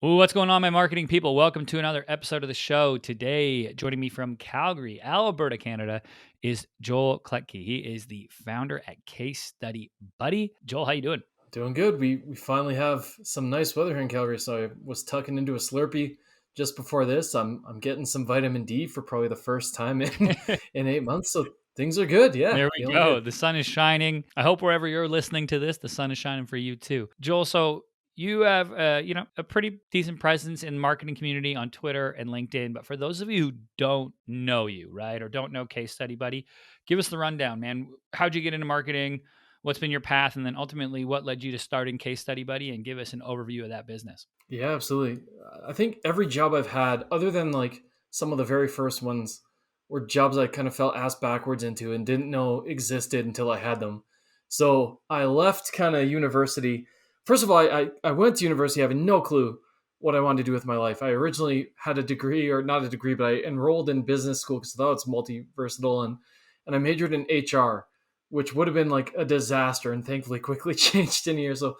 Ooh, what's going on, my marketing people? Welcome to another episode of the show. Today, joining me from Calgary, Alberta, Canada, is Joel Klettke. He is the founder at Case Study Buddy. Joel, how you doing? Doing good. We finally have some nice weather here in Calgary, so I was tucking into a Slurpee just before this. I'm getting some vitamin D for probably the first time in in 8 months, so things are good. Yeah, There we feeling go. good. The sun is shining. I hope wherever you're listening to this, the sun is shining for you too. Joel, so you have a pretty decent presence in the marketing community on Twitter and LinkedIn. But for those of you who don't know you, right, or don't know Case Study Buddy, give us the rundown, man. How'd you get into marketing? What's been your path? And then ultimately, what led you to starting Case Study Buddy? And give us an overview of that business. Yeah, absolutely. I think every job I've had, other than like some of the very first ones, were jobs I kind of felt ass backwards into and didn't know existed until I had them. So I left kind of university. First of all, I went to university having no clue what I wanted to do with my life. I originally had a degree, or not a degree, but I enrolled in business school because I thought it's multi-versatile, and I majored in HR, which would have been like a disaster, and thankfully quickly changed in a year. So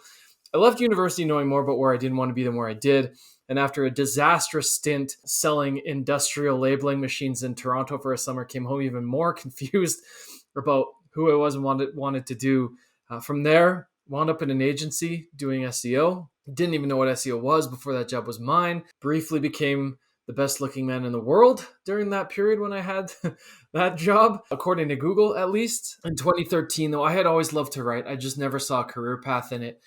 I left university knowing more about where I didn't want to be than where I did. And after a disastrous stint selling industrial labeling machines in Toronto for a summer, came home even more confused about who I was and wanted to do. From there, wound up in an agency doing SEO. Didn't even know what SEO was before that job was mine. Briefly became the best looking man in the world during that period when I had that job, according to Google, at least. In 2013, though, I had always loved to write. I just never saw a career path in it.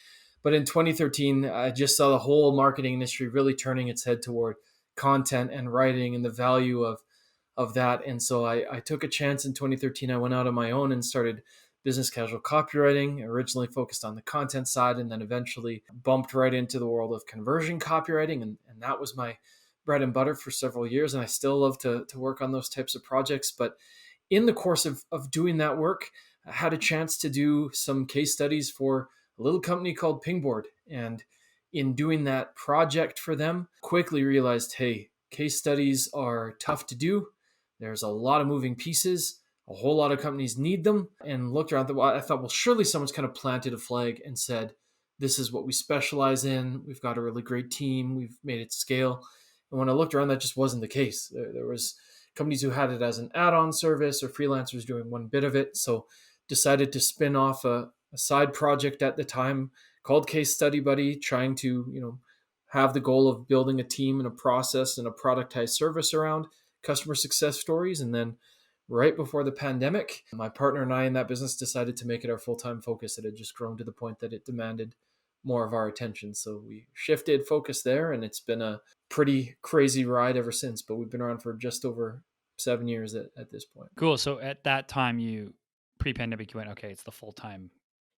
But in 2013, I just saw the whole marketing industry really turning its head toward content and writing and the value of that. And so I took a chance in 2013. I went out on my own and started business casual copywriting, originally focused on the content side, and then eventually bumped right into the world of conversion copywriting. And that was my bread and butter for several years. And I still love to work on those types of projects. But in the course of doing that work, I had a chance to do some case studies for a little company called Pingboard. And in doing that project for them, quickly realized, hey, case studies are tough to do. There's a lot of moving pieces. A whole lot of companies need them. And looked around, I thought, well, surely someone's kind of planted a flag and said, this is what we specialize in. We've got a really great team. We've made it scale. And when I looked around, that just wasn't the case. There was companies who had it as an add-on service or freelancers doing one bit of it. So decided to spin off a side project at the time called Case Study Buddy, trying to, have the goal of building a team and a process and a productized service around customer success stories. And then right before the pandemic, my partner and I in that business decided to make it our full-time focus. It had just grown to the point that it demanded more of our attention. So we shifted focus there, and it's been a pretty crazy ride ever since. But we've been around for just over 7 years at this point. Cool. So at that time, pre-pandemic, you went, okay, it's the full-time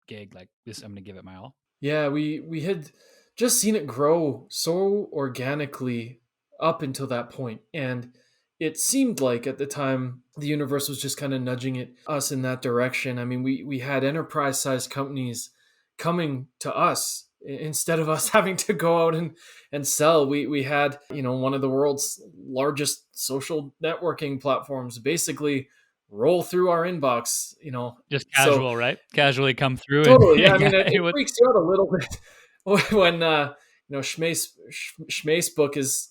gig. Like this, I'm going to give it my all. Yeah, we had just seen it grow so organically up until that point. And it seemed like at the time the universe was just kind of nudging us in that direction. I mean, we had enterprise sized companies coming to us instead of us having to go out and sell. We had, one of the world's largest social networking platforms basically roll through our inbox, Just so casual, right? Casually come through and totally. Yeah, I mean, yeah, it freaks you out a little bit when Schmace book is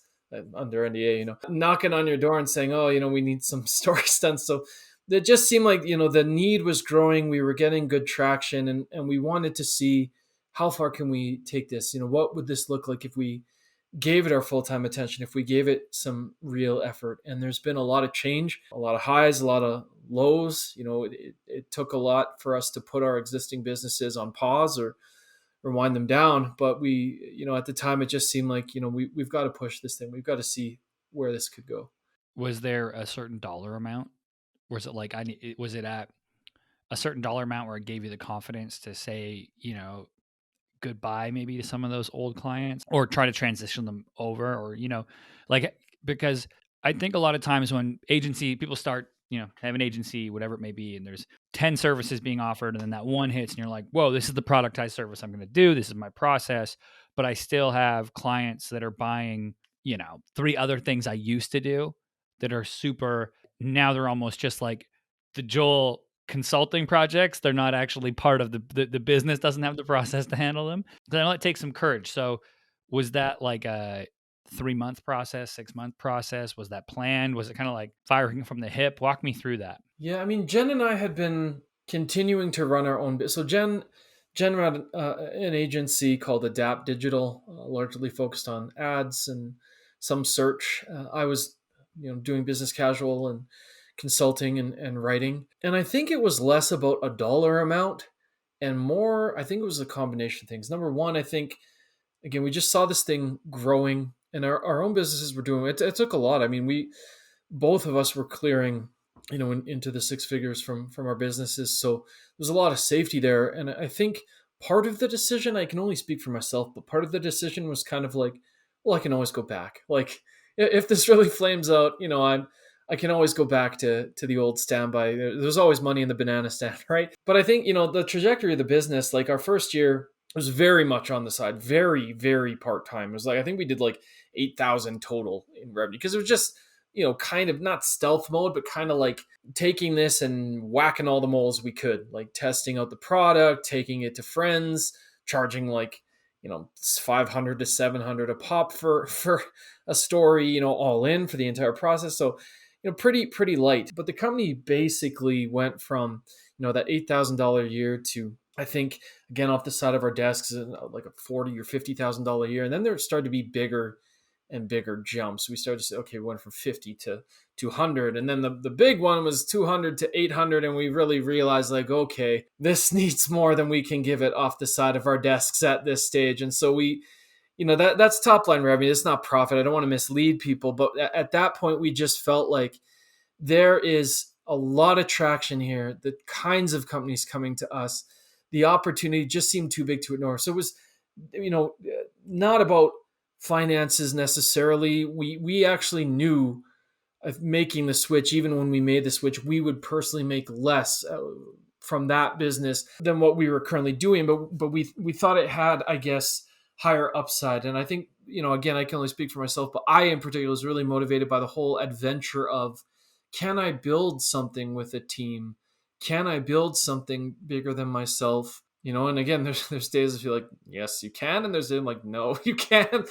under NDA, knocking on your door and saying, "Oh, we need some stories done." So it just seemed like the need was growing. We were getting good traction, and we wanted to see how far can we take this. What would this look like if we gave it our full-time attention, if we gave it some real effort. And there's been a lot of change, a lot of highs, a lot of lows. It took a lot for us to put our existing businesses on pause or wind them down. But we, at the time, it just seemed like, we've got to push this thing. We've got to see where this could go. Was there a certain dollar amount? Was it like, was it at a certain dollar amount where it gave you the confidence to say, goodbye maybe to some of those old clients or try to transition them over or, because I think a lot of times when people start, have an agency, whatever it may be, and there's 10 services being offered and then that one hits and you're like, whoa, this is the productized service I'm going to do. This is my process. But I still have clients that are buying, 3 other things I used to do that are super, now they're almost just like the Joel consulting projects. They're not actually part of the business, doesn't have the process to handle them. Then it takes some courage. So Was that like a 3-month process, 6-month process? Was that planned? Was it kind of like firing from the hip? Walk me through that. Yeah, I mean, Jen and I had been continuing to run our own business. So Jen ran an agency called Adapt Digital, largely focused on ads and some search. I was, doing business casual and consulting and writing. And I think it was less about a dollar amount and more. I think it was a combination of things. Number one, I think again we just saw this thing growing, and our own businesses were doing it. It took a lot. I mean, we both of us were clearing into the six figures from our businesses, so there's a lot of safety there. And I think part of the decision, I can only speak for myself, but part of the decision was kind of like, well, I can always go back. Like if this really flames out, I can always go back to the old standby. There's always money in the banana stand, right? But I think the trajectory of the business, like our first year was very much on the side, very very part-time. It was like, I think we did like 8,000 total in revenue, because it was just kind of not stealth mode, but kind of like taking this and whacking all the moles we could, like testing out the product, taking it to friends, charging like, 500 to 700 a pop for a story, all in for the entire process. So, pretty light. But the company basically went from, that $8,000 a year to, I think, again, off the side of our desks, like a $40,000 or $50,000 a year. And then there started to be bigger and bigger jumps. We started to say, okay, we went from 50 to 200. And then the big one was 200 to 800. And we really realized, like, okay, this needs more than we can give it off the side of our desks at this stage. And so we, that's top line revenue. It's not profit. I don't want to mislead people. But at that point, we just felt like there is a lot of traction here. The kinds of companies coming to us, the opportunity just seemed too big to ignore. So it was, not about finances necessarily. We actually knew of making the switch. Even when we made the switch, we would personally make less from that business than what we were currently doing. But we thought it had, I guess, higher upside. And I think, again, I can only speak for myself, but I in particular was really motivated by the whole adventure of, can I build something with a team? Can I build something bigger than myself? And again, there's days I feel like, yes, you can, and there's days I'm like, no, you can't.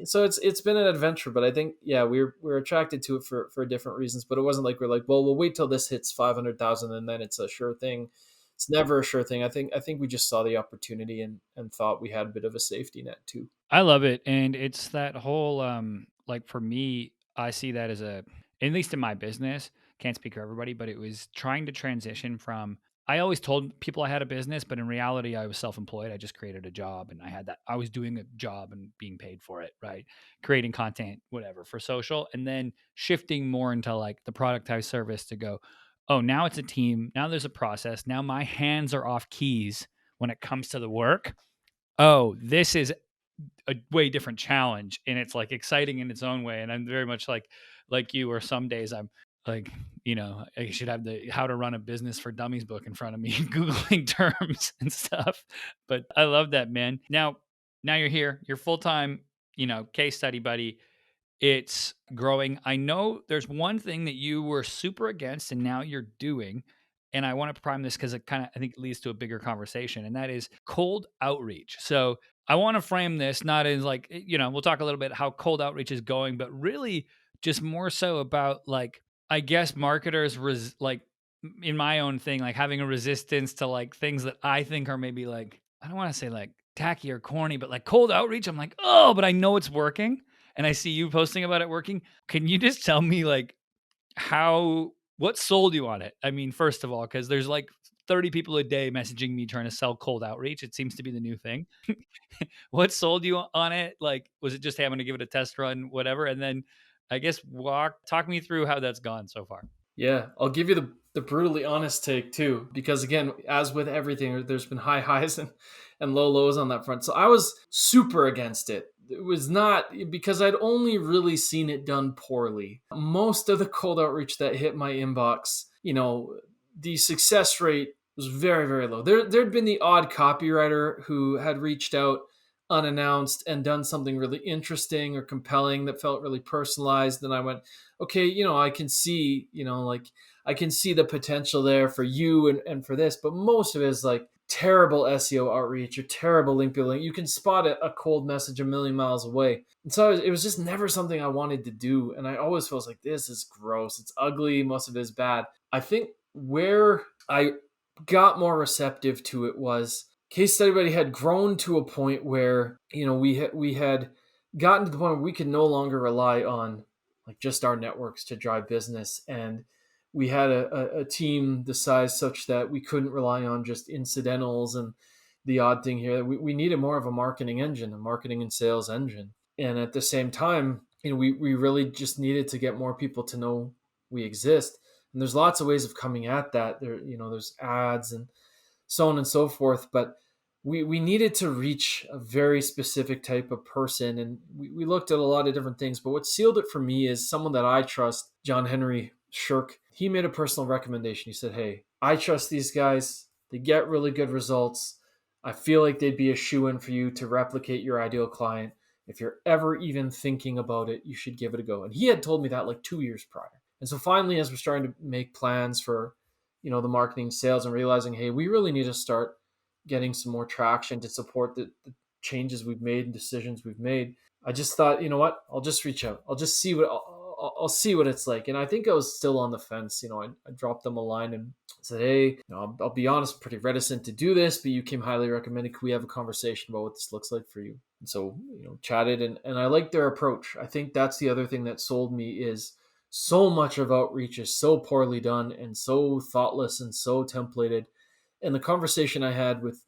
So it's been an adventure, but I think, yeah, we're attracted to it for different reasons. But it wasn't like we're like, well, we'll wait till this hits 500,000 and then it's a sure thing. It's never a sure thing. I think we just saw the opportunity and thought we had a bit of a safety net too. I love it. And it's that whole, like for me, I see that as at least in my business, can't speak for everybody, but it was trying to transition from, I always told people I had a business, but in reality, I was self-employed. I just created a job and I was doing a job and being paid for it, right? Creating content, whatever, for social, and then shifting more into like the productized service to go, oh, now it's a team. Now there's a process. Now my hands are off keys when it comes to the work. Oh, this is a way different challenge, and it's like exciting in its own way. And I'm very much like you, or some days I'm like, I should have the how to run a business for dummies book in front of me, Googling terms and stuff. But I love that, man. Now you're here, you're full-time, case study buddy. It's growing. I know there's one thing that you were super against and now you're doing. And I want to prime this because I think it leads to a bigger conversation, and that is cold outreach. So I want to frame this not as like, we'll talk a little bit how cold outreach is going, but really just more so about like, I guess marketers like in my own thing, like having a resistance to like things that I think are maybe like, I don't want to say like tacky or corny, but like cold outreach, I'm like, oh, but I know it's working. And I see you posting about it working. Can you just tell me like what sold you on it? I mean, first of all, because there's like 30 people a day messaging me trying to sell cold outreach. It seems to be the new thing. What sold you on it? Like, was it just having to give it a test run, whatever? And then I guess talk me through how that's gone so far. Yeah, I'll give you the brutally honest take too, because again, as with everything, there's been high highs and low lows on that front. So I was super against it. It was not because I'd only really seen it done poorly. Most of the cold outreach that hit my inbox, the success rate was very, very low. There'd been the odd copywriter who had reached out unannounced and done something really interesting or compelling that felt really personalized. And I went, okay, I can see, like I can see the potential there for you and for this. But most of it is like, terrible SEO outreach or terrible link building. You can spot a cold message a million miles away. And so it was just never something I wanted to do. And I always felt like this is gross. It's ugly. Most of it is bad. I think where I got more receptive to it was Case Study Buddy had grown to a point where, we had gotten to the point where we could no longer rely on like just our networks to drive business. And we had a team the size such that we couldn't rely on just incidentals and the odd thing here. We needed more of a marketing engine, a marketing and sales engine. And at the same time, we really just needed to get more people to know we exist. And there's lots of ways of coming at that. There's ads and so on and so forth. But we needed to reach a very specific type of person. And we looked at a lot of different things. But what sealed it for me is someone that I trust, John Henry Shirk. He made a personal recommendation. He said, hey, I trust these guys. They get really good results. I feel like they'd be a shoe-in for you to replicate your ideal client. If you're ever even thinking about it, you should give it a go. And he had told me that like 2 years prior. And so finally, as we're starting to make plans for, the marketing sales and realizing, hey, we really need to start getting some more traction to support the changes we've made and decisions we've made. I just thought, you know what? I'll just reach out. I'll just see I'll see what it's like. And I think I was still on the fence. I dropped them a line and said, hey, I'll be honest, I'm pretty reticent to do this, but you came highly recommended. Could we have a conversation about what this looks like for you? And so, chatted and I like their approach. I think that's the other thing that sold me is so much of outreach is so poorly done and so thoughtless and so templated. And the conversation I had with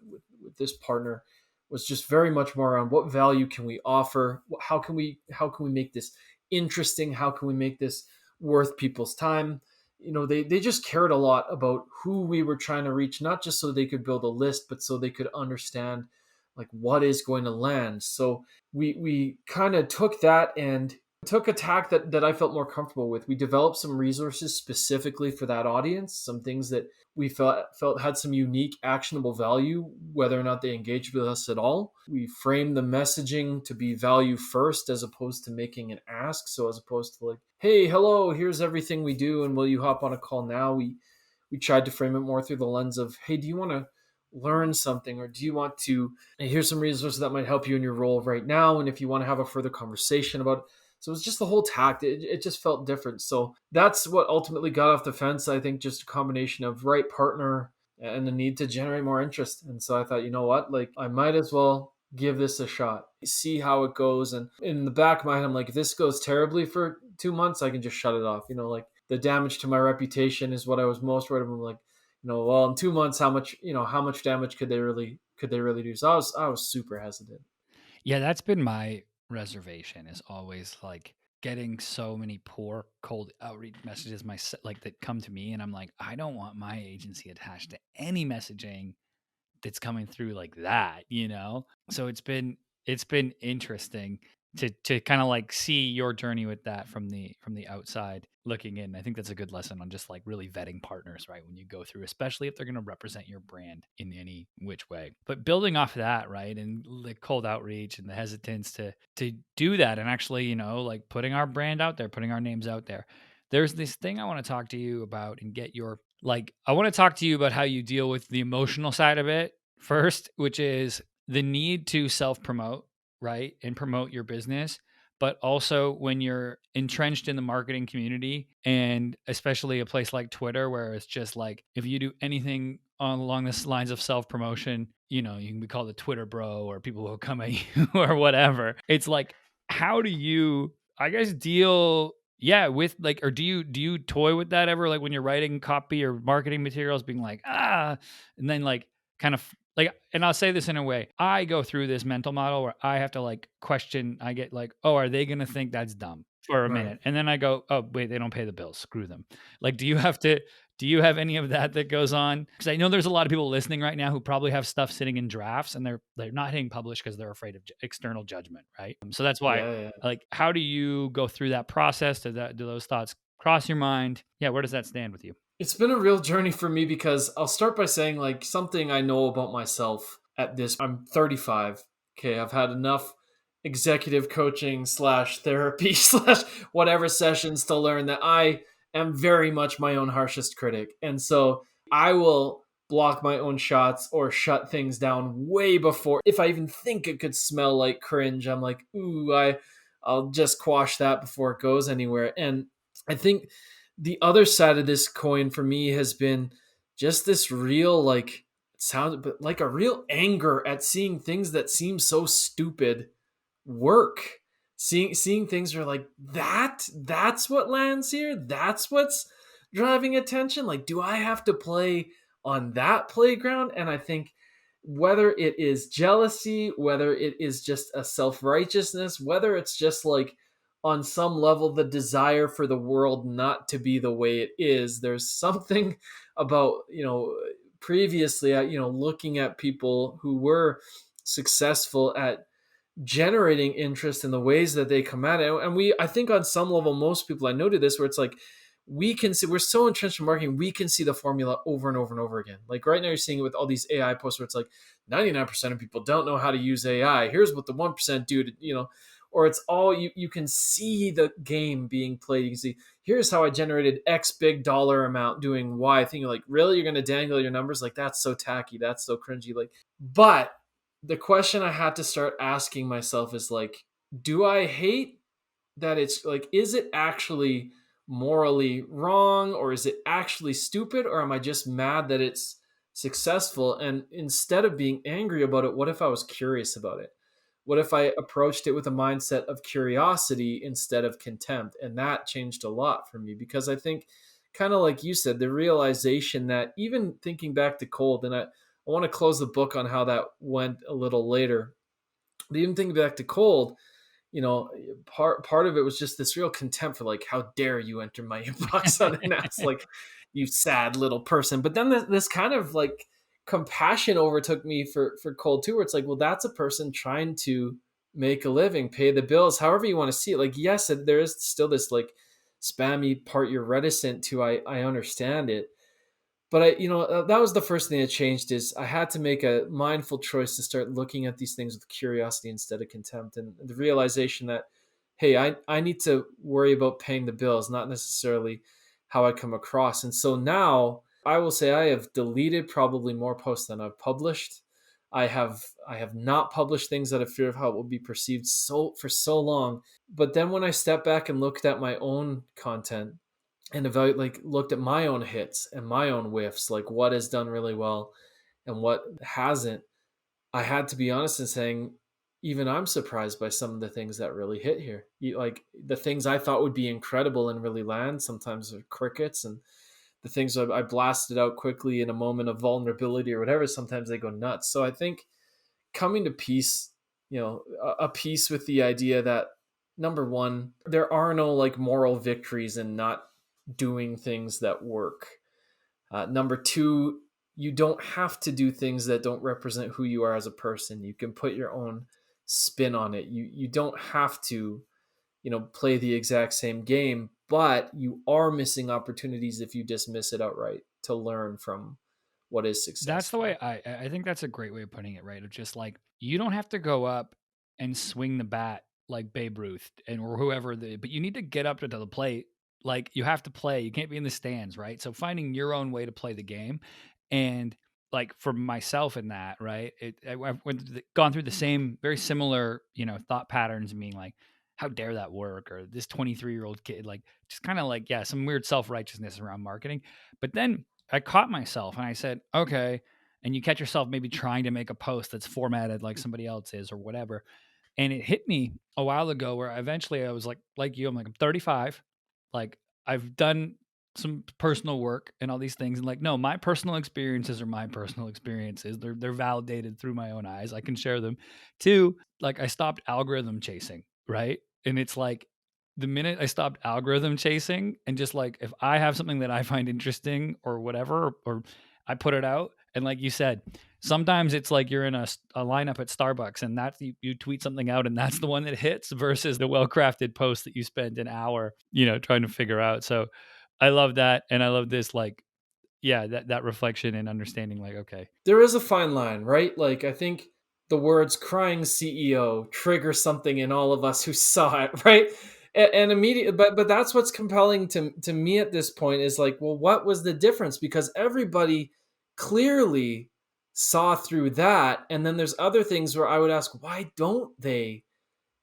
this partner was just very much more on what value can we offer? How can we make this interesting? How can we make this worth people's time? They just cared a lot about who we were trying to reach, not just so they could build a list, but so they could understand like what is going to land. So we kind of took that and took a tack that I felt more comfortable with. We developed some resources specifically for that audience, some things that we felt had some unique actionable value, whether or not they engaged with us at all. We framed the messaging to be value first as opposed to making an ask. So as opposed to like, hey, hello, here's everything we do, and will you hop on a call now? We tried to frame it more through the lens of, hey, do you want to learn something, or do you want to, and here's some resources that might help you in your role right now, and if you want to have a further conversation about it. So it was just the whole tact. It just felt different. So that's what ultimately got off the fence. I think just a combination of right partner and the need to generate more interest. And so I thought, you know what, like I might as well give this a shot, see how it goes. And in the back of my head, I'm like, if this goes terribly for 2 months, I can just shut it off. Like the damage to my reputation is what I was most worried about. I'm like, well, in 2 months, how much damage could they really do? So I was super hesitant. Yeah, that's been my reservation, is always like getting so many poor cold outreach messages like that come to me, and I'm like, I don't want my agency attached to any messaging that's coming through like that. So it's been interesting to kind of like see your journey with that from the outside looking in. I think that's a good lesson on just like really vetting partners, right? When you go through, especially if they're going to represent your brand in any which way. But building off that, right, and the cold outreach and the hesitance to do that, and actually, like putting our brand out there, putting our names out there. There's this thing I want to talk to you about and get your I want to talk to you about how you deal with the emotional side of it first, which is the need to self-promote, right? And promote your business. But also when you're entrenched in the marketing community, and especially a place like Twitter, where it's just like, if you do anything along the lines of self-promotion, you can be called a Twitter bro, or people will come at you or whatever. It's like, how do you, I guess, deal with like, or do you toy with that ever? Like when you're writing copy or marketing materials, being like, and then like kind of like, and I'll say this in a way, I go through this mental model where I have to like question, I get like, oh, are they going to think that's dumb for a minute? And then I go, oh, wait, they don't pay the bills. Screw them. Like, do you have any of that goes on? Because I know there's a lot of people listening right now who probably have stuff sitting in drafts and they're not hitting publish because they're afraid of external judgment, right? So that's why, like, how do you go through that process? Do those thoughts cross your mind? Yeah, where does that stand with you? It's been a real journey for me, because I'll start by saying like something I know about myself at this. I'm 35. Okay, I've had enough executive coaching / therapy / whatever sessions to learn that I am very much my own harshest critic. And so I will block my own shots or shut things down way before, if I even think it could smell like cringe, I'm like, ooh, I'll just quash that before it goes anywhere. And I think the other side of this coin for me has been just this real, like, sound, but like a real anger at seeing things that seem so stupid work. Seeing things are like, that's what lands here, that's what's driving attention. Like, do I have to play on that playground? And I think whether it is jealousy, whether it is just a self-righteousness, whether it's just like on some level the desire for the world not to be the way it is, there's something about, previously, looking at people who were successful at generating interest in the ways that they come at it. And I think on some level, most people, I noted this, where it's like, we can see, we're so entrenched in marketing, we can see the formula over and over and over again. Like right now, you're seeing it with all these AI posts where it's like 99% of people don't know how to use AI. Here's what the 1% do to, or it's all, you can see the game being played. You can see, here's how I generated X big dollar amount doing Y. I think you're like, really? You're going to dangle your numbers? Like, that's so tacky. That's so cringy. Like, but the question I had to start asking myself is like, do I hate that it's like, is it actually morally wrong, or is it actually stupid, or am I just mad that it's successful? And instead of being angry about it, what if I was curious about it? What if I approached it with a mindset of curiosity instead of contempt? And that changed a lot for me, because I think, kind of like you said, the realization that, even thinking back to cold, and I want to close the book on how that went a little later, but even thinking back to cold, part of it was just this real contempt for, like, how dare you enter my inbox unannounced, like, you sad little person. But then this kind of like compassion overtook me for cold too, where it's like, well, that's a person trying to make a living, pay the bills, however you want to see it. Like, yes, there is still this like spammy part you're reticent to. I understand it, but that was the first thing that changed, is I had to make a mindful choice to start looking at these things with curiosity instead of contempt, and the realization that, hey, I need to worry about paying the bills, not necessarily how I come across. And so now I will say I have deleted probably more posts than I've published. I have not published things out of fear of how it will be perceived for so long. But then when I stepped back and looked at my own content, and like looked at my own hits and my own whiffs, like what has done really well and what hasn't, I had to be honest in saying, even I'm surprised by some of the things that really hit here. Like the things I thought would be incredible and really land sometimes are crickets, and the things that I blasted out quickly in a moment of vulnerability or whatever, sometimes they go nuts. So I think coming to peace, a peace with the idea that, number one, there are no like moral victories in not doing things that work. Number two, you don't have to do things that don't represent who you are as a person. You can put your own spin on it. You don't have to, play the exact same game, but you are missing opportunities if you dismiss it outright to learn from what is That's the way successful. I think that's a great way of putting it, right? Of just like, you don't have to go up and swing the bat like Babe Ruth or whoever, but you need to get up to the plate. Like, you have to play. You can't be in the stands, right? So finding your own way to play the game, and like for myself in that, right? I've gone through the same, very similar, thought patterns, and being like, how dare that work, or this 23-year-old kid, like, just kind of like, yeah, some weird self righteousness around marketing. But then I caught myself and I said, okay. And you catch yourself maybe trying to make a post that's formatted like somebody else is or whatever. And it hit me a while ago where eventually I was like you, I'm like, I'm 35. Like, I've done some personal work and all these things. And like, no, my personal experiences are my personal experiences. They're validated through my own eyes. I can share them. Two, like, I stopped algorithm chasing, right? And it's like, the minute I stopped algorithm chasing and just like, if I have something that I find interesting or whatever, or I put it out. And like you said, sometimes it's like you're in a lineup at Starbucks, and that's, you tweet something out and that's the one that hits, versus the well-crafted post that you spend an hour, trying to figure out. So I love that. And I love this, like, yeah, that reflection and understanding, like, okay. There is a fine line, right? Like, I think the words crying CEO trigger something in all of us who saw it, right? And immediate, but that's what's compelling to me at this point, is like, well, what was the difference? Because everybody clearly saw through that. And then there's other things where I would ask, why don't they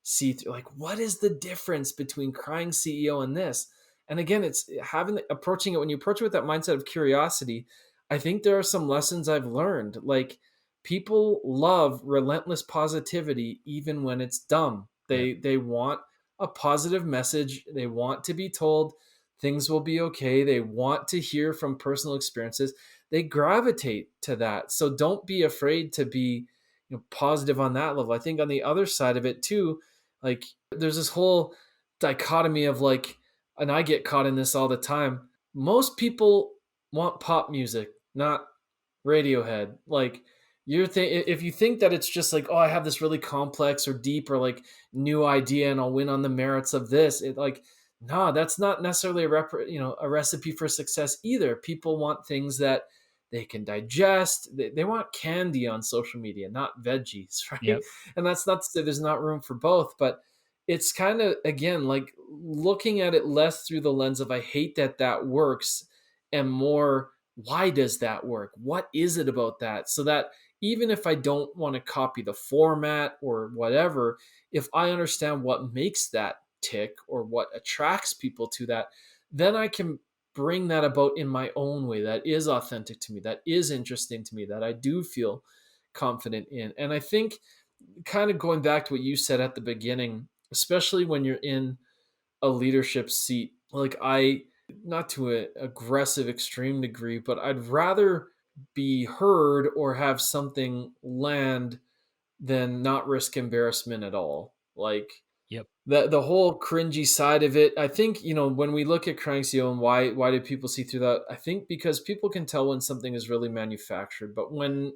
see through? Like, what is the difference between crying CEO and this? And again, it's having approaching it when you approach it with that mindset of curiosity. I think there are some lessons I've learned. Like, people love relentless positivity even when it's dumb. Yep. They want a positive message. They want to be told things will be okay. They want to hear from personal experiences. They gravitate to that. So don't be afraid to be, positive on that level. I think on the other side of it too, like, there's this whole dichotomy of like, and I get caught in this all the time. Most people want pop music, not Radiohead. Like, if you think that it's just like, oh, I have this really complex or deep or like new idea and I'll win on the merits of this, it like, nah, that's not necessarily a recipe for success either. People want things that they can digest. They want candy on social media, not veggies, right? Yep. And that's not to say there's not room for both, but it's kind of, again, like looking at it less through the lens of I hate that that works, and more, why does that work? What is it about that? So that even if I don't want to copy the format or whatever, if I understand what makes that tick or what attracts people to that, then I can bring that about in my own way that is authentic to me, that is interesting to me, that I do feel confident in. And I think, kind of going back to what you said at the beginning, especially when you're in a leadership seat, like, I, not to an aggressive extreme degree, but I'd rather be heard or have something land than not risk embarrassment at all. Like, Yep. the whole cringy side of it, I think, when we look at crying CEO and why do people see through that? I think because people can tell when something is really manufactured, but when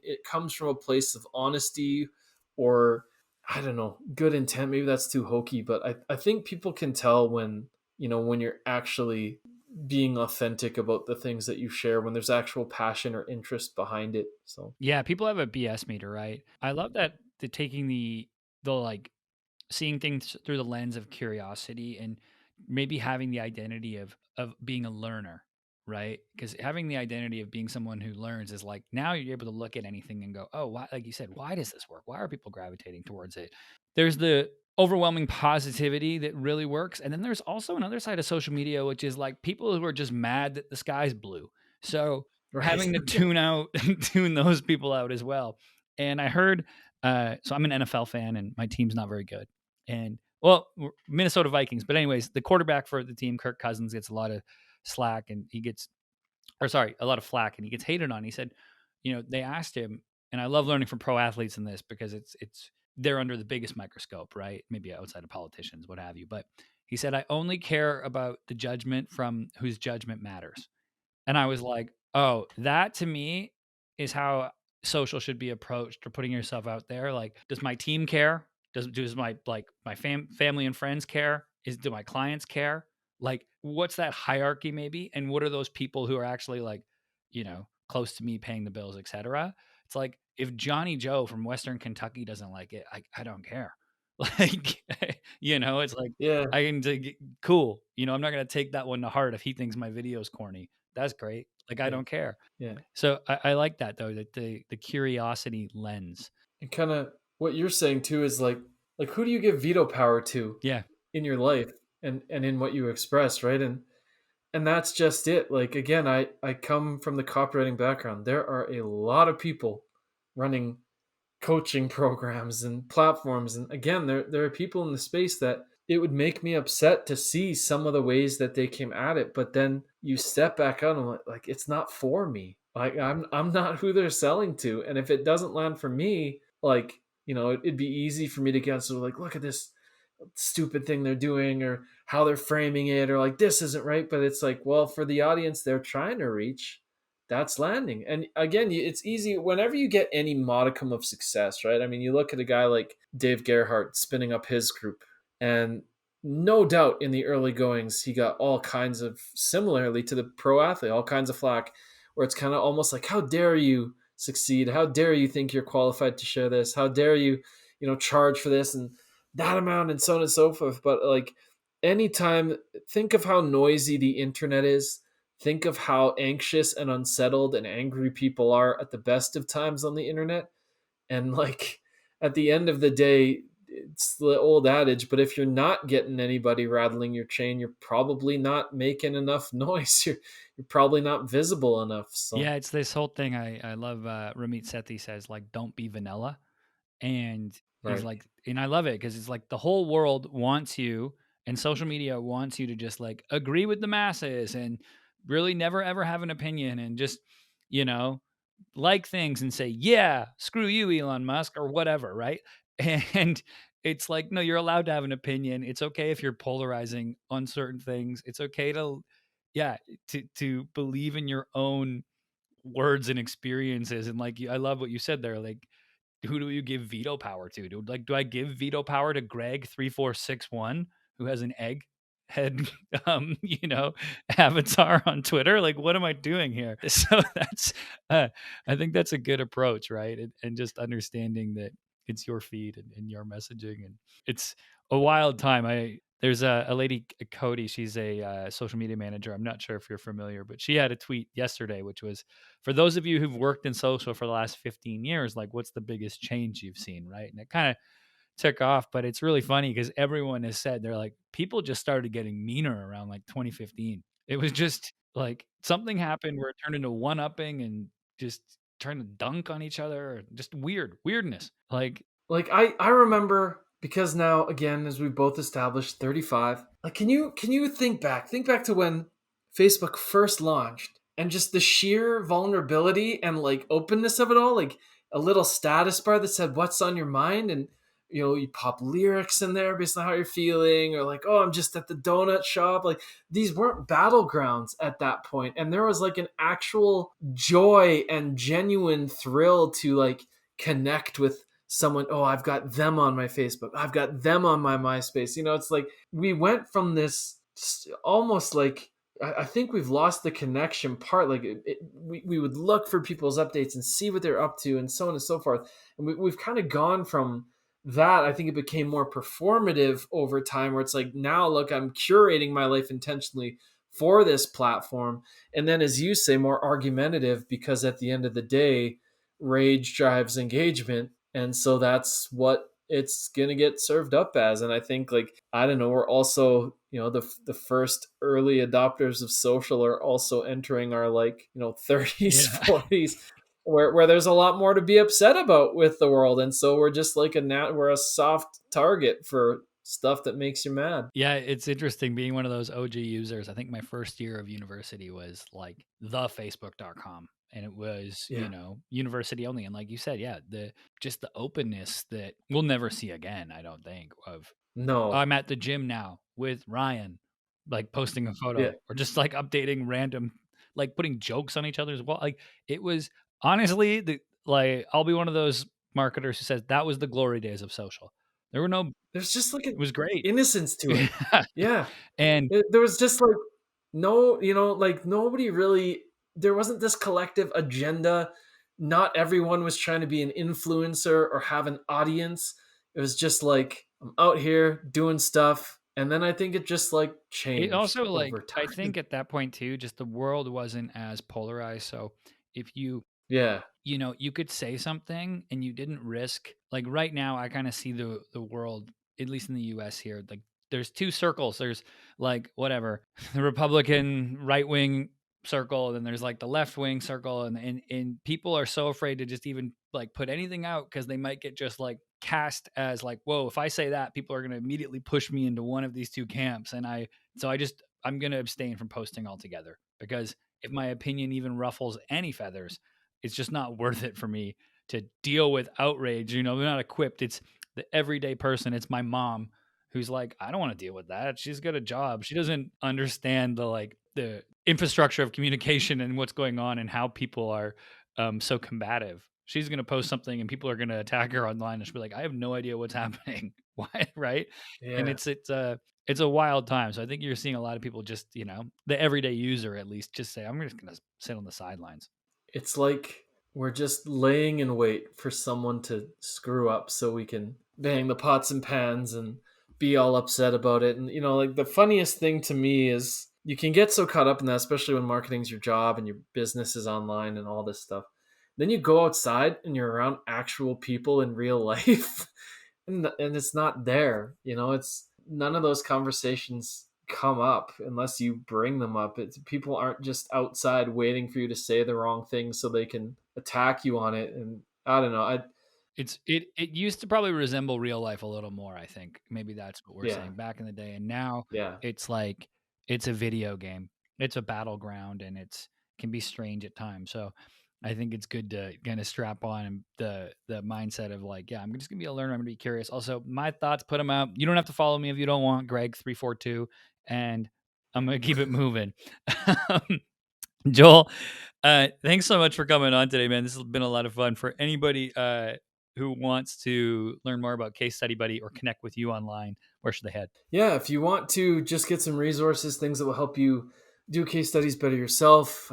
it comes from a place of honesty, or, I don't know, good intent, maybe that's too hokey, but I think people can tell when you're actually being authentic about the things that you share, when there's actual passion or interest behind it. So Yeah, people have a BS meter, right? I love that the taking the like seeing things through the lens of curiosity and maybe having the identity of being a learner, right? Because having the identity of being someone who learns is like now you're able to look at anything and go, oh, why, like you said, why does this work? Why are people gravitating towards it? There's the overwhelming positivity that really works. And then there's also another side of social media, which is like people who are just mad that the sky's blue. So right. having to tune out, tune those people out as well. And I heard, so I'm an NFL fan and my team's not very good. And well, Minnesota Vikings. But anyways, the quarterback for the team, Kirk Cousins, gets a lot of slack and he gets, or sorry, a lot of flack and he gets hated on. He said, they asked him, and I love learning from pro athletes in this because it's they're under the biggest microscope, right? Maybe outside of politicians, what have you. But he said, I only care about the judgment from whose judgment matters. And I was like, oh, that to me is how social should be approached, or putting yourself out there. Like, does my team care? Does my family and friends care? Do my clients care? Like, what's that hierarchy maybe? And what are those people who are actually like, close to me paying the bills, etc. It's like if Johnny Joe from Western Kentucky doesn't like it, I don't care. Like, it's like Yeah. I can take cool. I'm not gonna take that one to heart if he thinks my video is corny. That's great. Like I Yeah. don't care. Yeah. So I like that though, that the curiosity lens. And kind of what you're saying too is like who do you give veto power to Yeah. in your life, and in what you express, right? And that's just it. Like, again, I come from the copywriting background. There are a lot of people running coaching programs and platforms, and again, there are people in the space that it would make me upset to see some of the ways that they came at it. But then you step back out and like it's not for me. Like, I'm not who they're selling to, and if it doesn't land for me, like, it'd be easy for me to get so like, look at this stupid thing they're doing, or how they're framing it, or like this isn't right. But it's like, well, for the audience they're trying to reach, that's landing. And again, it's easy whenever you get any modicum of success, right? I mean, you look at a guy like Dave Gerhardt spinning up his group, and no doubt in the early goings he got all kinds of, similarly to the pro athlete, all kinds of flack, where it's kind of almost like, how dare you succeed, how dare you think you're qualified to share this, how dare you charge for this and that amount, and so on and so forth. But like, anytime, think of how noisy the internet is, think of how anxious and unsettled and angry people are at the best of times on the internet. And like at the end of the day, it's the old adage, but if you're not getting anybody rattling your chain, you're probably not making enough noise. You're probably not visible enough. So Yeah, it's this whole thing. I love Ramit Sethi says like, don't be vanilla. And he's right. like, and I love it because it's like the whole world wants you, and social media wants you to just like agree with the masses and really never ever have an opinion and just, you know, like things and say, yeah, screw you, Elon Musk, or whatever, right? And it's like, no, you're allowed to have an opinion. It's okay if you're polarizing on certain things. It's okay to, yeah, to believe in your own words and experiences. And like, I love what you said there. Like, who do you give veto power to? Do I give veto power to Greg 3461 who has an egg head you know, avatar on Twitter? Like what am I doing here? So that's uh I think that's a good approach, right? And just understanding that it's your feed and your messaging, and it's a wild time. There's a lady, Cody. She's a social media manager. I'm not sure if you're familiar, but she had a tweet yesterday, which was, for those of you who've worked in social for the last 15 years, like what's the biggest change you've seen, right? And it kind of took off, but it's really funny because everyone has said they're like, people just started getting meaner around like 2015. It was just like something happened where it turned into one upping and just trying to dunk on each other, just weirdness. Like, Like I remember, because now again, as we both established, 35. Like can you think back to when Facebook first launched and just the sheer vulnerability and like openness of it all, like a little status bar that said what's on your mind, and you pop lyrics in there based on how you're feeling, or like, oh, I'm just at the donut shop. Like these weren't battlegrounds at that point, and there was like an actual joy and genuine thrill to like connect with someone. Oh, I've got them on my Facebook, I've got them on my MySpace. It's like we went from this almost like, I think we've lost the connection part. Like we would look for people's updates and see what they're up to and so on and so forth. And we've kind of gone from that. I think it became more performative over time, where it's like, now look, I'm curating my life intentionally for this platform. And then, as you say, more argumentative, because at the end of the day, rage drives engagement, and so that's what it's going to get served up as. And I think, like, I don't know, we're also, the first early adopters of social are also entering our, like, 30s, yeah. 40s, where there's a lot more to be upset about with the world. And so we're just like we're a soft target for stuff that makes you mad. Yeah, it's interesting being one of those OG users. I think my first year of university was like the Facebook.com. And it was, Yeah. university only. And like you said, yeah, just the openness that we'll never see again, I don't think, of, "Oh, No. I'm at the gym now with Ryan," like posting a Yeah. photo or just like updating random, like putting jokes on each other's wall. Like it was honestly like, I'll be one of those marketers who says that was the glory days of social. There were no, There's just like it an was great. innocence to it. Yeah. Yeah. And There was just like no, like nobody really, there wasn't this collective agenda. Not everyone was trying to be an influencer or have an audience. It was just like, I'm out here doing stuff. And then I think it just like it changed also, over like, I think time. at that point too, just the world wasn't as polarized. So if you, Yeah. you could say something and you didn't risk, like right now, I kind of see the world, at least in the US here, like there's two circles. There's like whatever, the Republican right wing circle, and then there's like the left wing circle, and people are so afraid to just even like put anything out because they might get just like cast as like, whoa, if I say that, people are gonna immediately push me into one of these two camps. And I'm gonna abstain from posting altogether because if my opinion even ruffles any feathers, it's just not worth it for me to deal with outrage. They're not equipped. It's the everyday person. It's my mom who's like, I don't want to deal with that. She's got a job. She doesn't understand the infrastructure of communication and what's going on and how people are so combative. She's going to post something and people are going to attack her online, and she'll be like, I have no idea what's happening. Why? Right. And Yeah. it's a wild time. So I think you're seeing a lot of people just, the everyday user at least, just say, I'm just going to sit on the sidelines. It's like we're just laying in wait for someone to screw up so we can bang the pots and pans and be all upset about it. And like the funniest thing to me is you can get so caught up in that, especially when marketing's your job and your business is online and all this stuff. Then you go outside and you're around actual people in real life, and it's not there. It's none of those conversations come up unless you bring them up. People aren't just outside waiting for you to say the wrong thing so they can attack you on it. And I don't know. It used to probably resemble real life a little more, I think. Maybe that's what we're Yeah, saying back in the day. And now yeah, it's like it's a video game. It's a battleground and it's can be strange at times. So I think it's good to kind of strap on the mindset of like, yeah, I'm just gonna be a learner. I'm gonna be curious. Also, my thoughts, put them out. You don't have to follow me if you don't want, Greg342, and I'm gonna keep it moving. Joel, thanks so much for coming on today, man. This has been a lot of fun. For anybody who wants to learn more about Case Study Buddy or connect with you online, where should they head? yeah. If you want to just get some resources, things that will help you do case studies better yourself,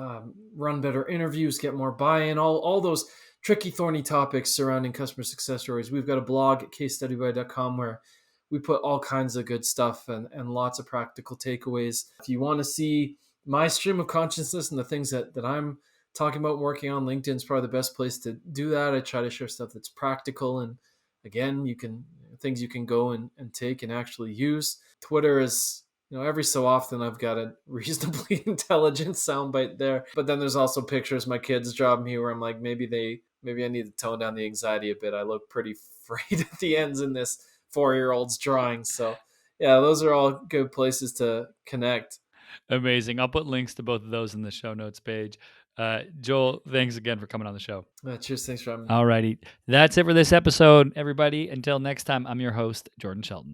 run better interviews, get more buy-in, all those tricky, thorny topics surrounding customer success stories, we've got a blog at casestudybuddy.com where we put all kinds of good stuff and lots of practical takeaways. If you want to see my stream of consciousness and the things that I'm talking about and working on, LinkedIn is probably the best place to do that. I try to share stuff that's practical, and again, you can things you can go and take and actually use. Twitter is, every so often I've got a reasonably intelligent soundbite there, but then there's also pictures my kids draw me where I'm like, maybe I need to tone down the anxiety a bit. I look pretty frayed at the ends in this 4-year-old's drawing. So yeah, those are all good places to connect. Amazing. I'll put links to both of those in the show notes page. Joel, thanks again for coming on the show. Cheers. Thanks for having me. All righty. That's it for this episode, everybody. Until next time, I'm your host, Jordan Shelton.